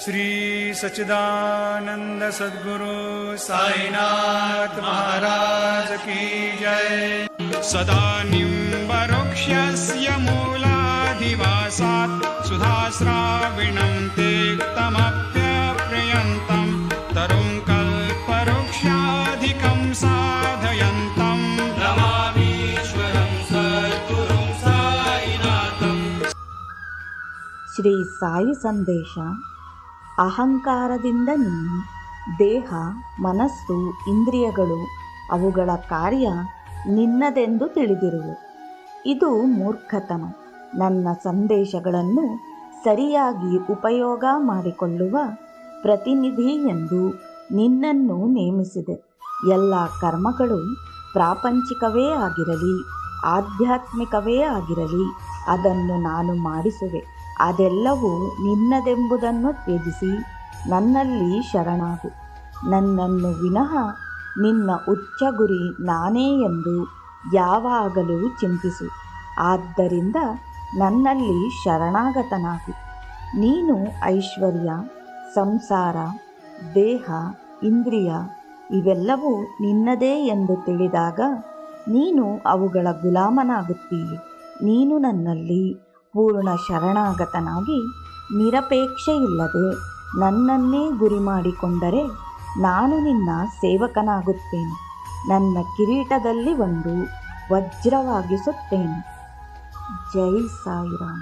श्री सच्चिदानंद सद्गुरु साईनाथ महाराज की जय। सदा निम्बवृक्षस्य मूलाधिवासात् सुधाश्राविणं तेक्तमप्यप्रियन्तं तरुं कल्पवृक्षाधिकं साधयन्तं नमामीश्वरं सद्गुरुं साईनाथं। ಶ್ರೀ ಸಾಯಿ ಸಂದೇಶ. ಅಹಂಕಾರದಿಂದ ನೀನು ದೇಹ, ಮನಸ್ಸು, ಇಂದ್ರಿಯಗಳು ಅವುಗಳ ಕಾರ್ಯ ನಿನ್ನದೆಂದು ತಿಳಿದಿರುವೆ. ಇದು ಮೂರ್ಖತನ. ನನ್ನ ಸಂದೇಶಗಳನ್ನು ಸರಿಯಾಗಿ ಉಪಯೋಗ ಮಾಡಿಕೊಳ್ಳುವ ಪ್ರತಿನಿಧಿ ಎಂದು ನಿನ್ನನ್ನು ನೇಮಿಸಿದೆ. ಎಲ್ಲ ಕರ್ಮಗಳು ಪ್ರಾಪಂಚಿಕವೇ ಆಗಿರಲಿ, ಆಧ್ಯಾತ್ಮಿಕವೇ ಆಗಿರಲಿ, ಅದನ್ನು ನಾನು ಮಾಡಿಸುವೆ. ಅದೆಲ್ಲವೂ ನಿನ್ನದೆಂಬುದನ್ನು ತ್ಯಜಿಸಿ ನನ್ನಲ್ಲಿ ಶರಣಾಗು. ನನ್ನನ್ನು ವಿನಃ ನಿನ್ನ ಉಚ್ಚ ಗುರಿ ನಾನೇ ಎಂದು ಯಾವಾಗಲೂ ಚಿಂತಿಸು. ಆದ್ದರಿಂದ ನನ್ನಲ್ಲಿ ಶರಣಾಗತನಾಗು. ನೀನು ಐಶ್ವರ್ಯ, ಸಂಸಾರ, ದೇಹ, ಇಂದ್ರಿಯ ಇವೆಲ್ಲವೂ ನಿನ್ನದೇ ಎಂದು ತಿಳಿದಾಗ ನೀನು ಅವುಗಳ ಗುಲಾಮನಾಗುತ್ತೀಯ. ನೀನು ನನ್ನಲ್ಲಿ ಪೂರ್ಣ ಶರಣಾಗತನಾಗಿ ನಿರಪೇಕ್ಷೆಯಿಲ್ಲದೆ ನನ್ನನ್ನೇ ಗುರಿ ಮಾಡಿಕೊಂಡರೆ ನಾನು ನಿನ್ನ ಸೇವಕನಾಗುತ್ತೇನೆ. ನನ್ನ ಕಿರೀಟದಲ್ಲಿ ಒಂದು ವಜ್ರವಾಗಿಸುತ್ತೇನೆ. ಜೈ ಸಾಯಿರಾಮ್.